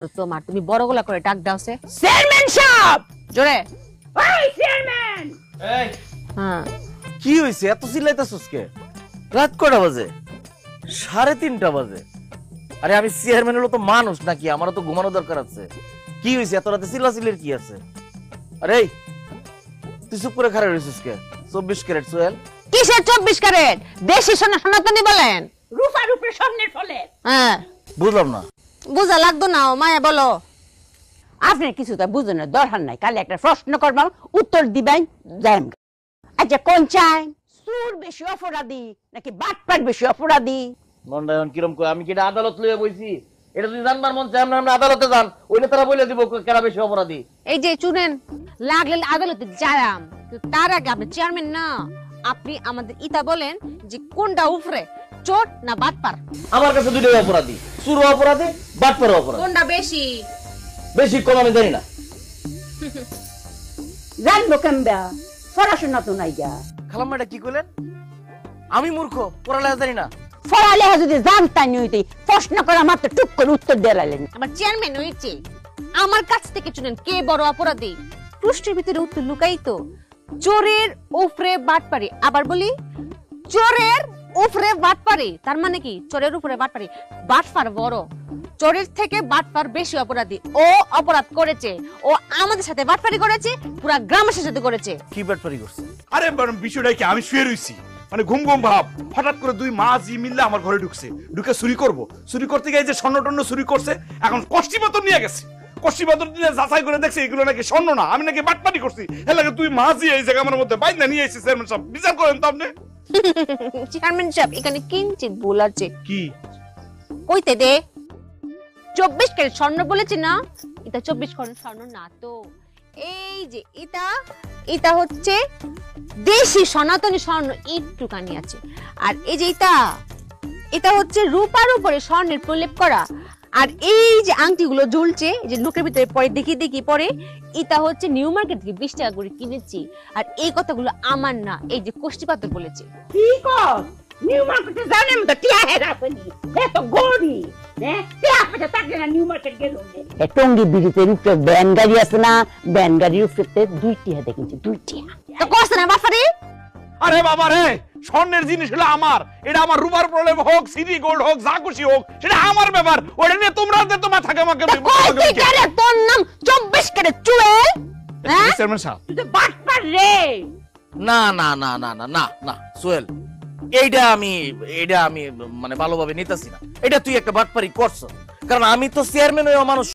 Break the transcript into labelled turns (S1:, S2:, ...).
S1: তোমার তুমি বড় গলা করে ডাক দাওছে চেয়ারম্যান সাহেব জোরে
S2: ওই চেয়ারম্যান
S3: এই
S1: হ্যাঁ
S3: কি হইছে এত চিল্লাইতাছস কে রাত কয়টা বাজে 3:30 বাজে আরে আমি চেয়ারম্যান হলো তো মানুষ নাকি আমারও তো ঘুমানো দরকার আছে কি হইছে এত রাতে চিল্লাচিল্লির কি আছে আরে তুই চুপ করে খাড়া রইছিস কে 24 ক্যারেট সোহেল
S1: কিসের 24 ক্যারেট দেশি সোনা সনাতনী বলেন
S2: রূপার উপরে স্বর্ণের ফলে
S1: হ্যাঁ
S3: বুঝলাম না
S1: বুঝা লাগতো না মায়া বলো
S2: আপনি কিছু তো বুঝনের দরকার নাই কালে একটা প্রশ্ন করবাম উত্তর দিবেন যাইম আচ্ছা কোন চাই সুর বেশি অপরাধী নাকি বাটপাট বেশি অপরাধী
S3: মন্ডায়ন কিরম কই আমি কি এটা আদালত লইয়া বইছি এটা তুই জানবার মন চাই আমরা আদালতে যান ওইটা তারা বলে দিব কেরা বেশি অপরাধী
S1: এই যে শুনেন লাগলে আদালতে যারাম তার আগে আপনি চেয়ারম্যান না আপনি আমাদের ইতা বলেন যে কোনটা উপরে চোট না বাটপার
S3: আমার কাছে দুইটাই অপরাধী চুরও অপরাধী বাটপারও অপরাধী
S1: কোনটা বেশি
S3: বেশি কম আমি জানি না
S2: জানবো কেমবা পড়াশোনা তো নাই গা
S3: খালাম্মা এটা কি কইলেন আমি মূর্খ পড়ালেখা জানি না
S2: পড়ালেখা যদি জানতাম হইতে প্রশ্ন করা মাত্র টুক করে উত্তর দিয়ে লাইলেন
S1: আমার চেয়ারম্যান হয়েছে আমার কাছ থেকে শুনেন কে বড় অপরাধী প্রশ্নের ভিতরে উত্তর লুকাই তো চোরের উপরে বাটপারি আবার বলি চোরের উপরে বাটপারি তার মানে কি চোরের উপরে বাটপারি বাটপার বড় চোরের থেকে বাটপার বেশি অপরাধী ও অপরাধ করেছে ও আমাদের সাথে বাটপারি করেছে পুরো গ্রামের সাথে করেছে
S3: কি বাটপারি করছে
S4: আরে বিষয়টা কি আমি শুয়ে রইছি মানে ঘুম ঘুম ভাব হঠাৎ করে দুই মাঝি মিললে আমার ঘরে ঢুকছে ঢুকে চুরি করতে গিয়ে যে স্বর্ণ টন্ন চুরি করছে এখন কষ্টি পাথর নিয়ে গেছে কষ্টি পাথর দিয়ে যাচাই করে দেখছে এগুলো নাকি স্বর্ণ না আমি নাকি বাটপাটি করছি এর লাগে তুই মাঝি এই জায়গা আমার মধ্যে বাইন্দা নিয়ে এসেছিস চেয়ারম্যান সাহেব বিচার করেন তো আপনি
S1: চেয়ারম্যান সাহেব এখানে কিঞ্চিত ভুল আছে
S4: কি
S1: কইতে দে 24 ক্যারেট স্বর্ণ বলেছি না এটা 24 ক্যারেট স্বর্ণ না তো এই যে এটা হচ্ছে দেশি সনাতনী স্বর্ণ একটুখানি আছে আর এই যে এটা হচ্ছে রূপার উপরে স্বর্ণের প্রলেপ করা আর এই যে আংটিগুলো ঝুলছে যে লোকের ভিতরে পরে দেখি পরে এটা হচ্ছে নিউ মার্কেট থেকে 20 টাকা করে কিনেছি আর এই কথাগুলো আমার না এই যে কোষ্ঠীপাতর বলেছে
S2: কি কর নিউ মার্কেটে জানেন তো টিয়া হেরা ফেলি এত গড়ি হ্যাঁ টিয়া পেতে থাকে না নিউ মার্কেট গেল এ টঙ্গি বিড়িতে উপরে ব্যান গাড়ি আছে না ব্যান গাড়ির উপরে দুই টিয়া দেখেছি দুই টিয়া
S1: তো কষ্ট না বাফারি
S4: আরে বাবা রে স্বর্ণের জিনিস হলো আমার এটা আমার রূপার প্রলেপ হোক সিটি গোল্ড হোক যা খুশি হোক সেটা আমার ব্যাপার ওটা নিয়ে তোমরা তোমার থাকে আমাকে
S1: কই ক্যারেট তোর নাম 24 ক্যারেট চুয়েল হ্যাঁ
S4: চেয়ারম্যান সাহেব
S2: তুই তো বাটপার রে
S3: না না না না না না না সোহেল এইটা আমি মানে ভালোভাবে নিতেছি না এটা তুই একটা বাটপারি করছ কারণ আমি তো চেয়ারম্যান হয়ে মানুষ